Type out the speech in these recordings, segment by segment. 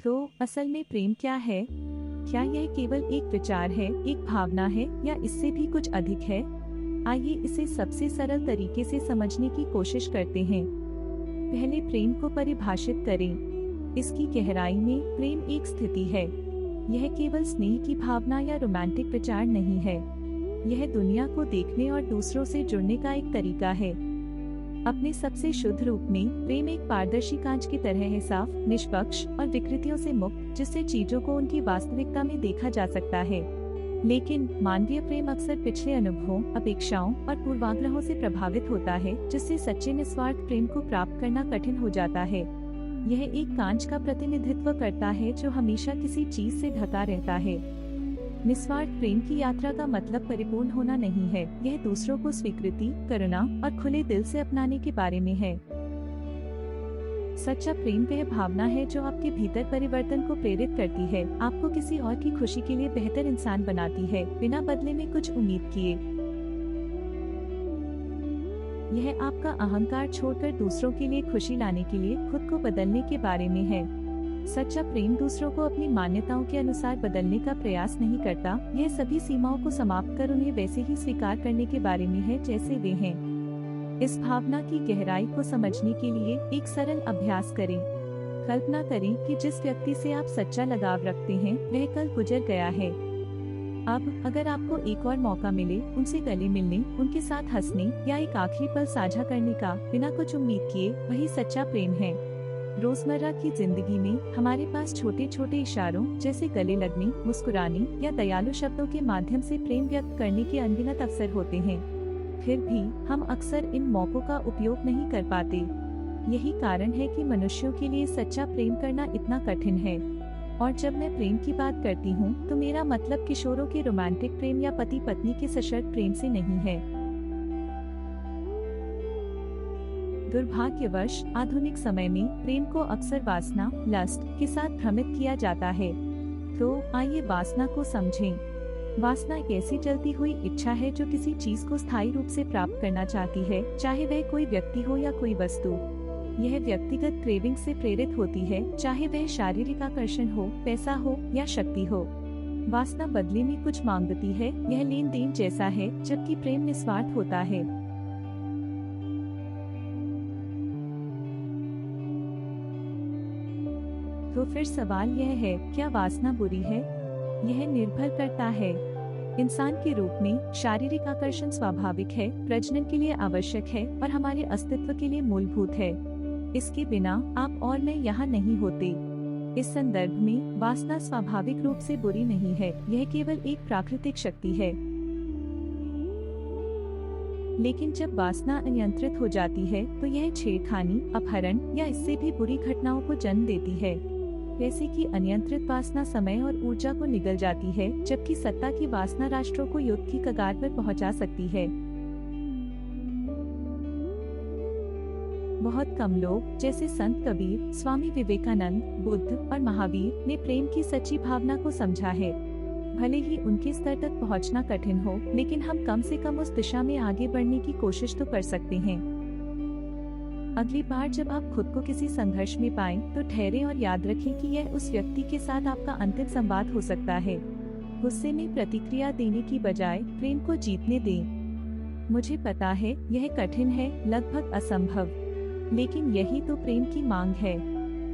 तो असल में प्रेम क्या है? क्या यह केवल एक विचार है, एक भावना है, या इससे भी कुछ अधिक है? आइए इसे सबसे सरल तरीके से समझने की कोशिश करते हैं। पहले प्रेम को परिभाषित करें। इसकी गहराई में प्रेम एक स्थिति है। यह केवल स्नेह की भावना या रोमांटिक विचार नहीं है। यह दुनिया को देखने और दूसरों से जुड़ने का एक तरीका है। अपने सबसे शुद्ध रूप में प्रेम एक पारदर्शी कांच की तरह है, साफ, निष्पक्ष और विकृतियों से मुक्त, जिससे चीजों को उनकी वास्तविकता में देखा जा सकता है। लेकिन मानवीय प्रेम अक्सर पिछले अनुभवों, अपेक्षाओं और पूर्वाग्रहों से प्रभावित होता है, जिससे सच्चे निस्वार्थ प्रेम को प्राप्त करना कठिन हो जाता है। यह एक कांच का प्रतिनिधित्व करता है जो हमेशा किसी चीज से ढका रहता है। निस्वार्थ प्रेम की यात्रा का मतलब परिपूर्ण होना नहीं है। यह दूसरों को स्वीकृति, करुणा और खुले दिल से अपनाने के बारे में है। सच्चा प्रेम वह भावना है जो आपके भीतर परिवर्तन को प्रेरित करती है, आपको किसी और की खुशी के लिए बेहतर इंसान बनाती है, बिना बदले में कुछ उम्मीद किए। यह आपका अहंकार छोड़कर दूसरों के लिए खुशी लाने के लिए खुद को बदलने के बारे में है। सच्चा प्रेम दूसरों को अपनी मान्यताओं के अनुसार बदलने का प्रयास नहीं करता। यह सभी सीमाओं को समाप्त कर उन्हें वैसे ही स्वीकार करने के बारे में है जैसे वे हैं। इस भावना की गहराई को समझने के लिए एक सरल अभ्यास करें। कल्पना करें कि जिस व्यक्ति से आप सच्चा लगाव रखते हैं वह कल गुजर गया है। अब अगर आपको एक और मौका मिले उनसे गले मिलने, उनके साथ हंसने या एक आखिरी पल साझा करने का, बिना कुछ उम्मीद किए, वही सच्चा प्रेम है। रोजमर्रा की जिंदगी में हमारे पास छोटे छोटे इशारों जैसे गले लगने, मुस्कुराने या दयालु शब्दों के माध्यम से प्रेम व्यक्त करने के अनगिनत अवसर होते हैं। फिर भी हम अक्सर इन मौकों का उपयोग नहीं कर पाते। यही कारण है कि मनुष्यों के लिए सच्चा प्रेम करना इतना कठिन है। और जब मैं प्रेम की बात करती हूँ तो मेरा मतलब किशोरों के रोमांटिक प्रेम या पति पत्नी के सशर्त प्रेम से नहीं है। दुर्भाग्यवश आधुनिक समय में प्रेम को अक्सर वासना, लस्ट के साथ भ्रमित किया जाता है। तो आइए वासना को समझें। वासना एक ऐसी जलती हुई इच्छा है जो किसी चीज को स्थायी रूप से प्राप्त करना चाहती है, चाहे वह कोई व्यक्ति हो या कोई वस्तु। यह व्यक्तिगत क्रेविंग से प्रेरित होती है, चाहे वह शारीरिक आकर्षण हो, पैसा हो या शक्ति हो। वासना बदले में कुछ मांगती है। यह लेन देन जैसा है, जबकि प्रेम निस्वार्थ होता है। तो फिर सवाल यह है, क्या वासना बुरी है? यह निर्भर करता है। इंसान के रूप में शारीरिक आकर्षण स्वाभाविक है, प्रजनन के लिए आवश्यक है और हमारे अस्तित्व के लिए मूलभूत है। इसके बिना आप और मैं यहाँ नहीं होते। इस संदर्भ में वासना स्वाभाविक रूप से बुरी नहीं है, यह केवल एक प्राकृतिक शक्ति है। लेकिन जब वासना अनियंत्रित हो जाती है तो यह छेड़खानी, अपहरण या इससे भी बुरी घटनाओं को जन्म देती है। जैसे कि अनियंत्रित वासना समय और ऊर्जा को निगल जाती है, जबकि सत्ता की वासना राष्ट्रों को युद्ध की कगार पर पहुंचा सकती है। बहुत कम लोग, जैसे संत कबीर, स्वामी विवेकानंद, बुद्ध और महावीर, ने प्रेम की सच्ची भावना को समझा है। भले ही उनके स्तर तक पहुंचना कठिन हो, लेकिन हम कम से कम उस दिशा में आगे बढ़ने की कोशिश तो कर सकते हैं। अगली बार जब आप खुद को किसी संघर्ष में पाएं, तो ठहरें और याद रखें कि यह उस व्यक्ति के साथ आपका अंतिम संवाद हो सकता है। गुस्से में प्रतिक्रिया देने की बजाय प्रेम को जीतने दें। मुझे पता है यह कठिन है, लगभग असंभव, लेकिन यही तो प्रेम की मांग है।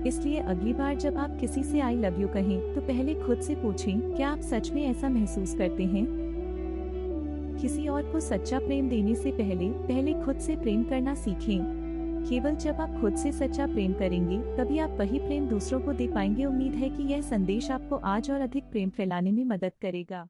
इसलिए अगली बार जब आप किसी से आई लव यू कहें, तो पहले खुद से पूछें, क्या आप सच में ऐसा महसूस करते हैं? किसी और को सच्चा प्रेम देने से पहले खुद से प्रेम करना सीखें। केवल जब आप खुद से सच्चा प्रेम करेंगे, तभी आप वही प्रेम दूसरों को दे पाएंगे। उम्मीद है कि यह संदेश आपको आज और अधिक प्रेम फैलाने में मदद करेगा।